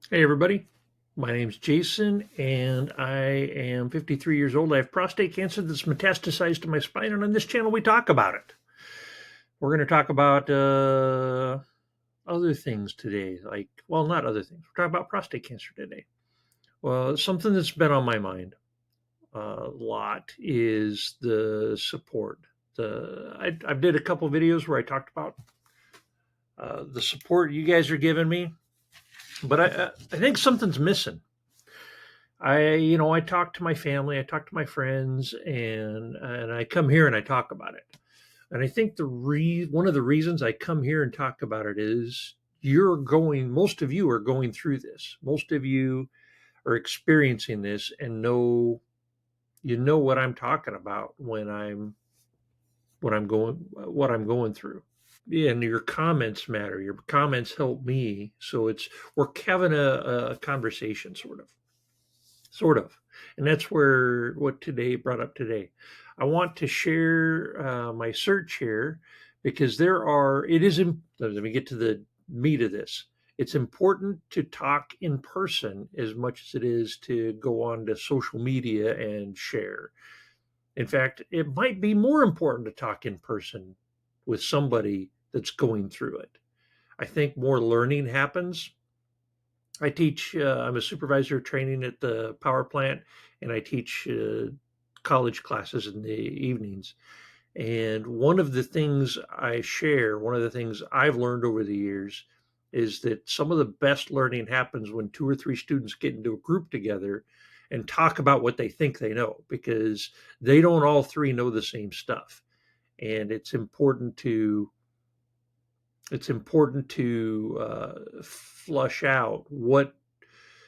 Hey, everybody. My name's Jason, and I am 53 years old. I have prostate cancer that's metastasized to my spine, and on this channel, we talk about it. We're going to talk about other things today, well, not other things. We're talking about prostate cancer today. Well, something that's been on my mind a lot is the support. I did a couple videos where I talked about the support you guys are giving me, but I think something's missing. I talk to my family, I talk to my friends, and I come here and I talk about it. And I think one of the reasons I come here and talk about it is most of you are going through this. Most of you are experiencing this and know what I'm talking about what I'm going through. Yeah, and your comments matter. Your comments help me. So we're having a conversation sort of. And that's where what today brought up today. I want to share my search here because let me get to the meat of this. It's important to talk in person as much as it is to go on to social media and share. In fact, it might be more important to talk in person with somebody that's going through it. I think more learning happens. I'm a supervisor of training at the power plant, and I teach college classes in the evenings. And one of the things I've learned over the years is that some of the best learning happens when two or three students get into a group together and talk about what they think they know, because they don't all three know the same stuff. And it's important to flush out what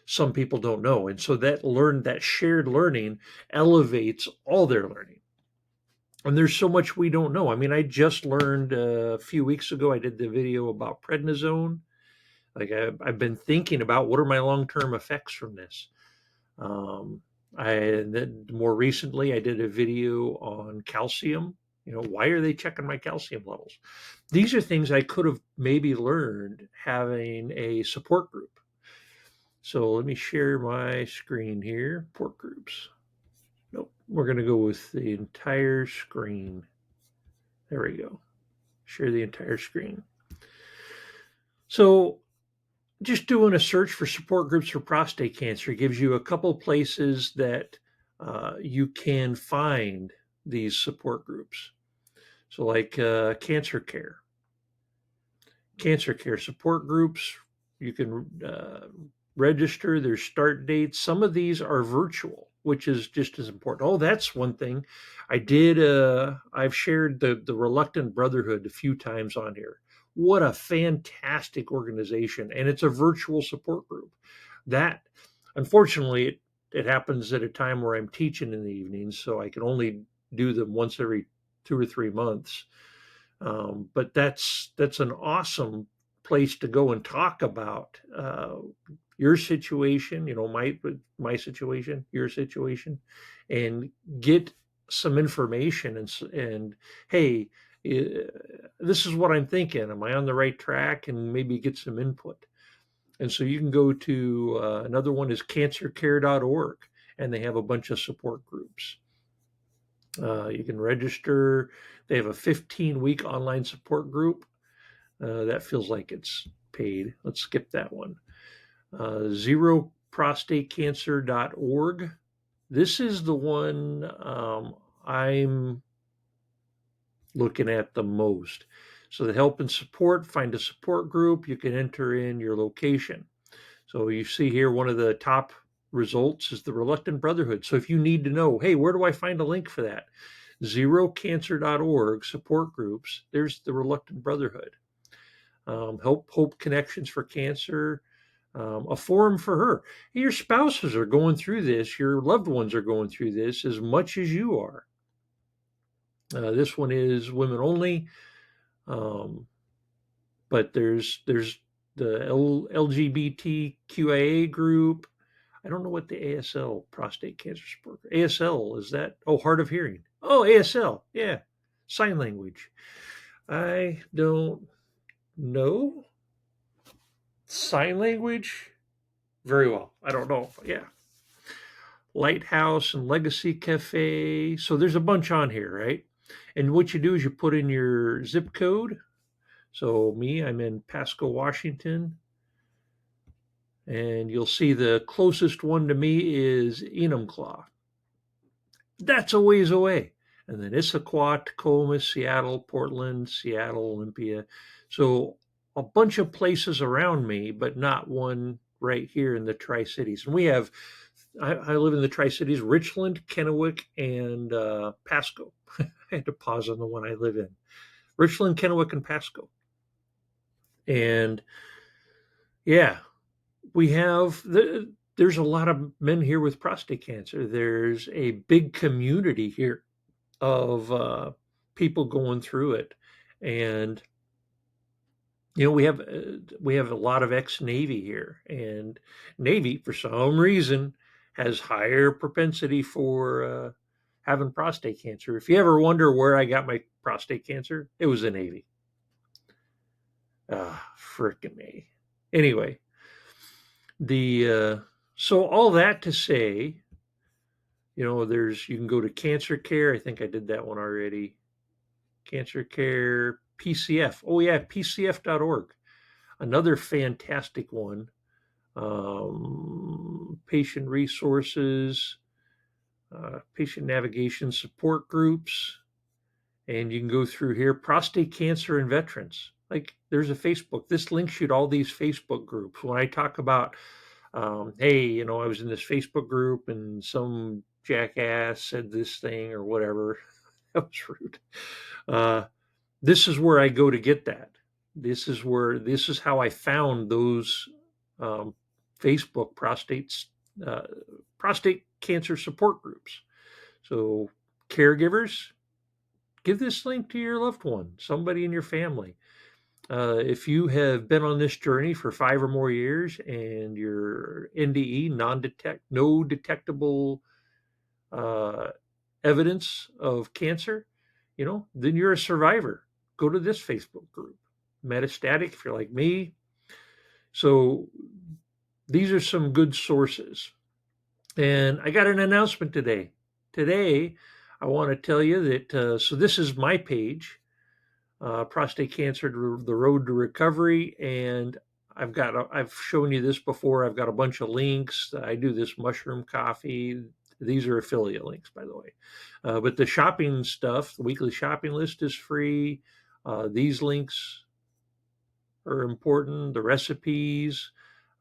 some people don't know. And so that shared learning elevates all their learning. And there's so much we don't know. I mean, I just learned a few weeks ago, I did the video about prednisone. I've been thinking about what are my long-term effects from this. Um, then more recently, I did a video on calcium. Why are they checking my calcium levels? These are things I could have maybe learned having a support group. So let me share my screen here. Support groups. Nope. We're going to go with the entire screen. There we go. Share the entire screen. So just doing a search for support groups for prostate cancer gives you a couple places that you can find these support groups. So like cancer care support groups, you can register. There's start dates. Some of these are virtual, which is just as important. Oh, that's one thing. I've shared the Reluctant Brotherhood a few times on here. What a fantastic organization. And it's a virtual support group. That, unfortunately, it happens at a time where I'm teaching in the evenings, so I can only do them once every 2 or 3 months. But that's an awesome place to go and talk about your situation, my situation, your situation, and get some information and hey, this is what I'm thinking. Am I on the right track? And maybe get some input. And so you can go to another one is cancercare.org, and they have a bunch of support groups. You can register. They have a 15-week online support group. That feels like it's paid. Let's skip that one. Zeroprostatecancer.org. This is the one I'm looking at the most. So the help and support, find a support group. You can enter in your location. So you see here one of the top results is the Reluctant Brotherhood. So if you need to know, hey, where do I find a link for that? Zerocancer.org support groups. There's the Reluctant Brotherhood. Hope Connections for Cancer, a forum for her. Your spouses are going through this. Your loved ones are going through this as much as you are. This one is women only, um, but there's the LGBTQIA group. I don't know what the ASL prostate cancer support. ASL is that? Oh, hard of hearing. Oh, ASL. Yeah, sign language. I don't know sign language. very well. I don't know. Yeah. Lighthouse and Legacy Cafe. So there's a bunch on here, right? And what you do is you put in your zip code. So me, I'm in Pasco, Washington, and you'll see the closest one to me is Enumclaw. That's a ways away. And then Issaquah, Tacoma, Seattle, Portland, Seattle, Olympia. So a bunch of places around me, but not one right here in the Tri Cities. And we have, I live in the Tri Cities, Richland, Kennewick, and Pasco. I had to pause on the one I live in. Richland, Kennewick, and Pasco. And yeah, we have there's a lot of men here with prostate cancer. There's a big community here of people going through it, and we have a lot of ex-Navy here, and Navy for some reason has higher propensity for having prostate cancer. If you ever wonder where I got my prostate cancer, it was the Navy. Ah, frickin' me. Anyway, the so all that to say, you can go to cancer care. I think I did that one already. Cancer care, PCF. Oh yeah, PCF.org. Another fantastic one. Patient resources, patient navigation support groups, and you can go through here. Prostate cancer and veterans. Like there's a Facebook. This links you to all these Facebook groups. When I talk about, hey, I was in this Facebook group and some jackass said this thing or whatever. That was rude. Uh, this is where I go to get that. This is how I found those um, Facebook uh, prostate cancer support groups. So caregivers, give this link to your loved one, somebody in your family. If you have been on this journey for 5 or more years and your NDE no detectable uh, evidence of cancer, then you're a survivor. Go to this Facebook group. Metastatic, if you're like me. So these are some good sources. And I got an announcement today. Today, I want to tell you that, so this is my page, Prostate Cancer, The Road to Recovery. And I've shown you this before. I've got a bunch of links. I do this mushroom coffee. These are affiliate links, by the way. But the shopping stuff, the weekly shopping list is free. These links are important. The recipes.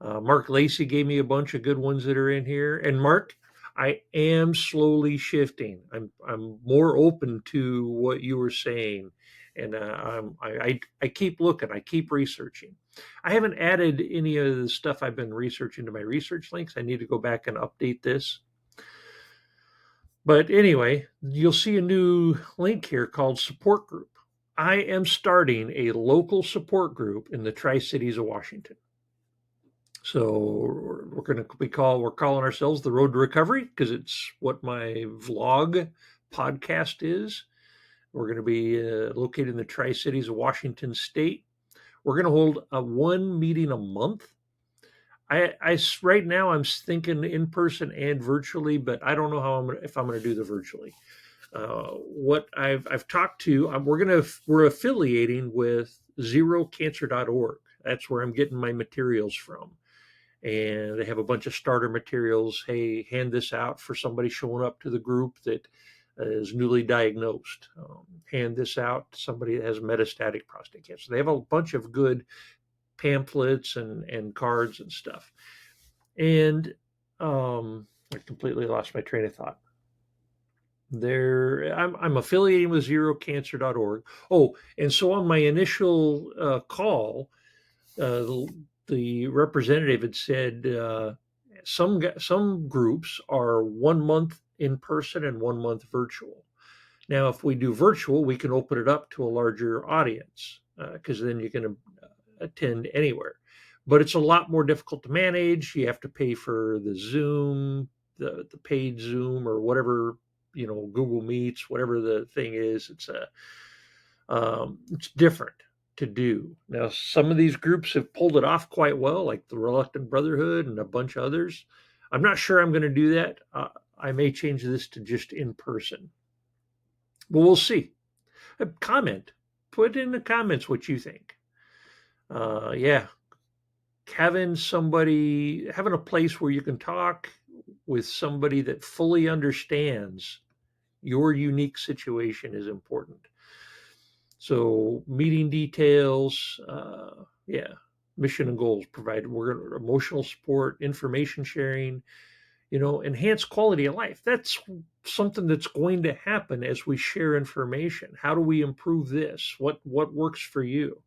Mark Lacey gave me a bunch of good ones that are in here. And Mark, I am slowly shifting. I'm more open to what you were saying, and I keep looking. I keep researching. I haven't added any of the stuff I've been researching to my research links. I need to go back and update this. But anyway, you'll see a new link here called support group. I am starting a local support group in the Tri-Cities of Washington. So we're calling ourselves The Road to Recovery because it's what my vlog podcast is. We're going to be located in the Tri-Cities of Washington State. We're going to hold one meeting a month. I right now I'm thinking in person and virtually, but I don't know if I'm going to do the virtually. What I've talked to, we're affiliating with zerocancer.org. That's where I'm getting my materials from. And they have a bunch of starter materials. Hey, hand this out for somebody showing up to the group that is newly diagnosed. Hand this out to somebody that has metastatic prostate cancer. They have a bunch of good pamphlets and cards and stuff. And I completely lost my train of thought. I'm affiliating with zerocancer.org. Oh, and so on my initial call, the representative had said some groups are 1 month in person and 1 month virtual. Now, if we do virtual, we can open it up to a larger audience because then you can attend anywhere. But it's a lot more difficult to manage. You have to pay for the Zoom, the paid Zoom or whatever, Google Meets, whatever the thing is. It's different. to do. Now, some of these groups have pulled it off quite well, like the Reluctant Brotherhood and a bunch of others. I'm not sure I'm going to do that. I may change this to just in person, but we'll see. Comment, put in the comments what you think. Yeah, having a place where you can talk with somebody that fully understands your unique situation is important. So meeting details, yeah, mission and goals provided. We're going to emotional support, information sharing, enhance quality of life. That's something that's going to happen as we share information. How do we improve this? What works for you?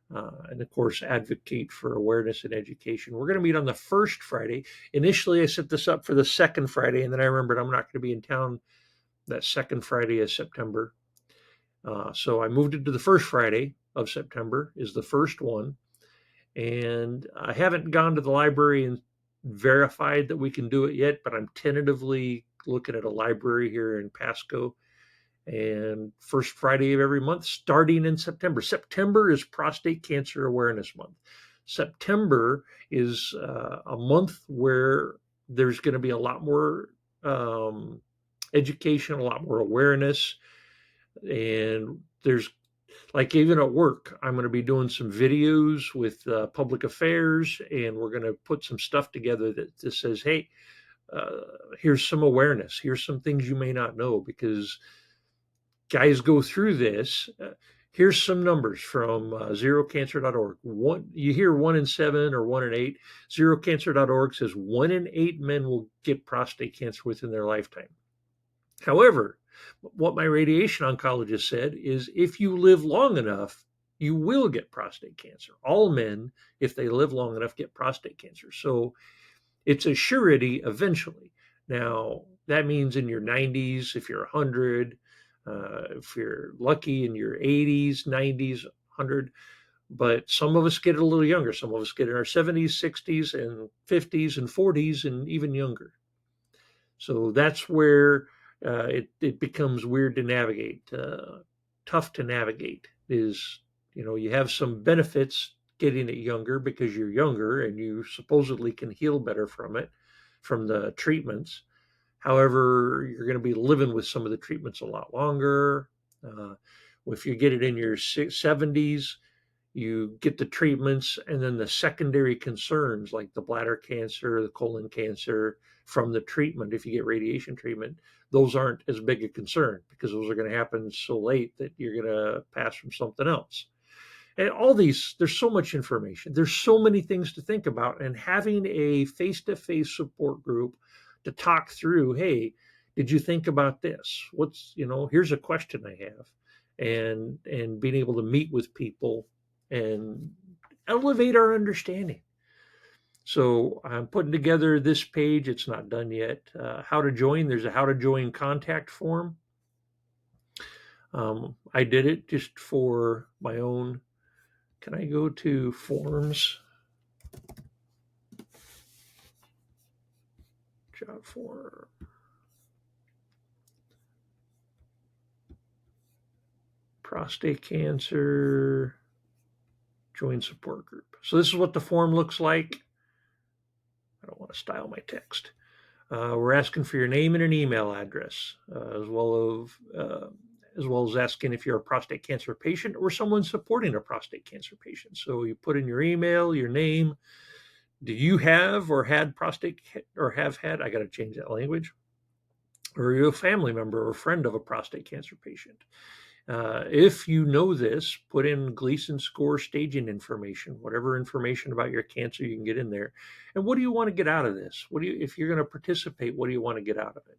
And of course, advocate for awareness and education. We're going to meet on the first Friday. Initially, I set this up for the second Friday, and then I remembered I'm not going to be in town that second Friday of September. So I moved it to the first Friday of September is the first one. And I haven't gone to the library and verified that we can do it yet, but I'm tentatively looking at a library here in Pasco. And first Friday of every month, starting in September. September is Prostate Cancer Awareness Month. September is a month where there's going to be a lot more education, a lot more awareness. And there's like even at work, I'm going to be doing some videos with public affairs, and we're going to put some stuff together that says, hey, here's some awareness. Here's some things you may not know because guys go through this. Here's some numbers from zerocancer.org. You hear 1 in 7 or 1 in 8. Zerocancer.org says 1 in 8 men will get prostate cancer within their lifetime. However, what my radiation oncologist said is if you live long enough, you will get prostate cancer. All men, if they live long enough, get prostate cancer. So it's a surety eventually. Now, that means in your 90s, if you're 100, if you're lucky in your 80s, 90s, 100. But some of us get it a little younger. Some of us get in our 70s, 60s, and 50s, and 40s, and even younger. So that's where it becomes weird to navigate, tough to navigate. Is you have some benefits getting it younger because you're younger and you supposedly can heal better from it, from the treatments. However, you're going to be living with some of the treatments a lot longer. If you get it in your 70s, you get the treatments, and then the secondary concerns like the bladder cancer, the colon cancer from the treatment, if you get radiation treatment, those aren't as big a concern because those are going to happen so late that you're going to pass from something else. And all these, there's so much information. There's so many things to think about. And having a face-to-face support group to talk through, hey, did you think about this? Here's a question I have. And being able to meet with people and elevate our understanding. So I'm putting together this page. It's not done yet. How to join. There's a how to join contact form. I did it just for my own. Can I go to forms? Job form. Prostate cancer. Join support group. So this is what the form looks like. I don't want to style my text. We're asking for your name and an email address, as well as asking if you're a prostate cancer patient or someone supporting a prostate cancer patient. So you put in your email, your name. Do you have or had prostate or have had? I got to change that language. Or are you a family member or friend of a prostate cancer patient? If you know this, put in Gleason score staging information, whatever information about your cancer you can get in there. And what do you want to get out of this? If you're going to participate, what do you want to get out of it?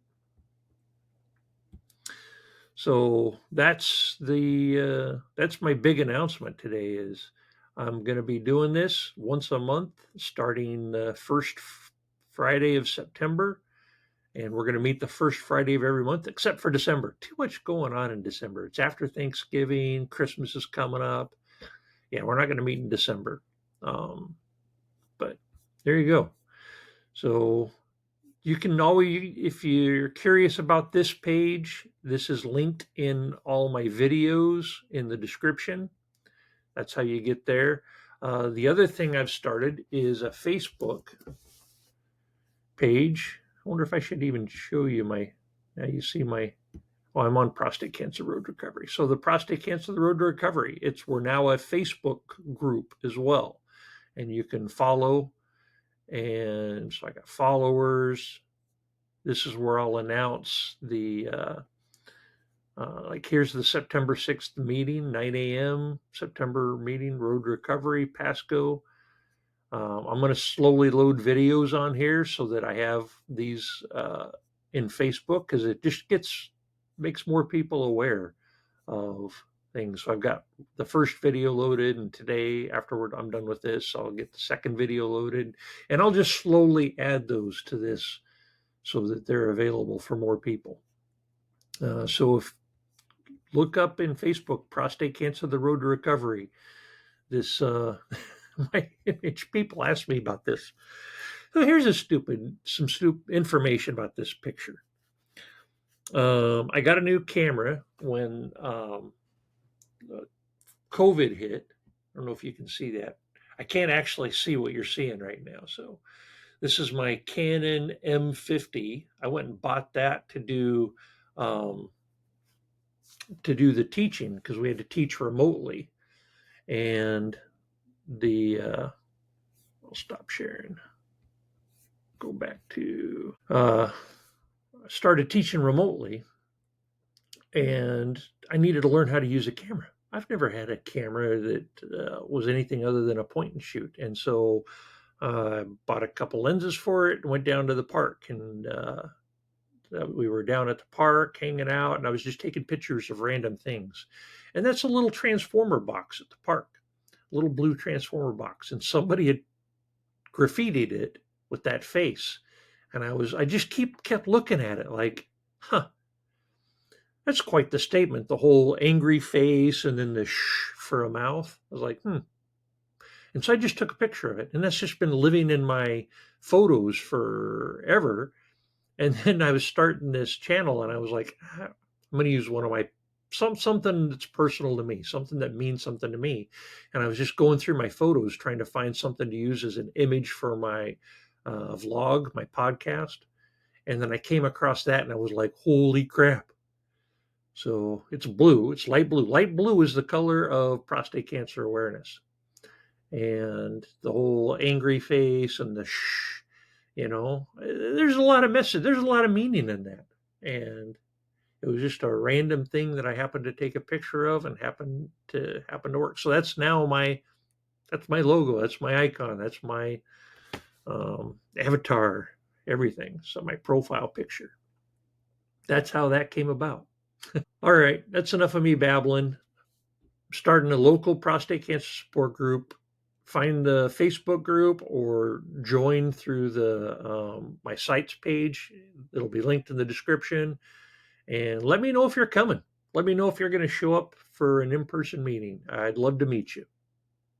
So that's my big announcement today. Is I'm going to be doing this once a month, starting the first Friday of September. And we're going to meet the first Friday of every month, except for December. Too much going on in December. It's after Thanksgiving. Christmas is coming up. Yeah, we're not going to meet in December. But there you go. So you can always, if you're curious about this page, this is linked in all my videos in the description. That's how you get there. The other thing I've started is a Facebook page. I wonder if I should even show you my. Now you see my. Oh, I'm on Prostate Cancer Road to Recovery. So the Prostate Cancer the Road to Recovery. We're now a Facebook group as well, and you can follow. And so I got followers. This is where I'll announce the like here's the September 6th meeting, 9 a.m. September meeting, Road to Recovery, Pasco. I'm going to slowly load videos on here so that I have these in Facebook because it just makes more people aware of things. So I've got the first video loaded, and today, afterward, I'm done with this. I'll get the second video loaded, and I'll just slowly add those to this so that they're available for more people. So if look up in Facebook, Prostate Cancer, the Road to Recovery. This, my image, people ask me about this. So here's some stupid information about this picture. I got a new camera when COVID hit. I don't know if you can see that. I can't actually see what you're seeing right now. So this is my Canon M50. I went and bought that um, to do the teaching because we had to teach remotely. And I'll stop sharing. Go back to started teaching remotely, and I needed to learn how to use a camera. I've never had a camera that was anything other than a point and shoot, and so I bought a couple lenses for it and went down to the park. And we were down at the park hanging out, and I was just taking pictures of random things. And that's a little transformer box at the park, a little blue transformer box, and somebody had graffitied it with that face. And I just kept looking at it like, huh, that's quite the statement. The whole angry face and then the shh for a mouth. I was like, hmm. And so I just took a picture of it. And that's just been living in my photos forever. And then I was starting this channel and I was like, I'm going to use one of my something that's personal to me, something that means something to me. And I was just going through my photos trying to find something to use as an image for my vlog, my podcast. And then I came across that and I was like, holy crap. So it's blue, it's light blue. Light blue is the color of prostate cancer awareness. And the whole angry face and the shh, there's a lot of message, there's a lot of meaning in that. And it was just a random thing that I happened to take a picture of and happened to work. So that's my logo, that's my icon, that's my avatar, everything. So my profile picture. That's how that came about. All right, that's enough of me babbling. Starting a local prostate cancer support group. Find the Facebook group or join through the my sites page. It'll be linked in the description. And let me know if you're coming. Let me know if you're going to show up for an in-person meeting. I'd love to meet you.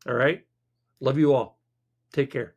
All right. Love you all. Take care.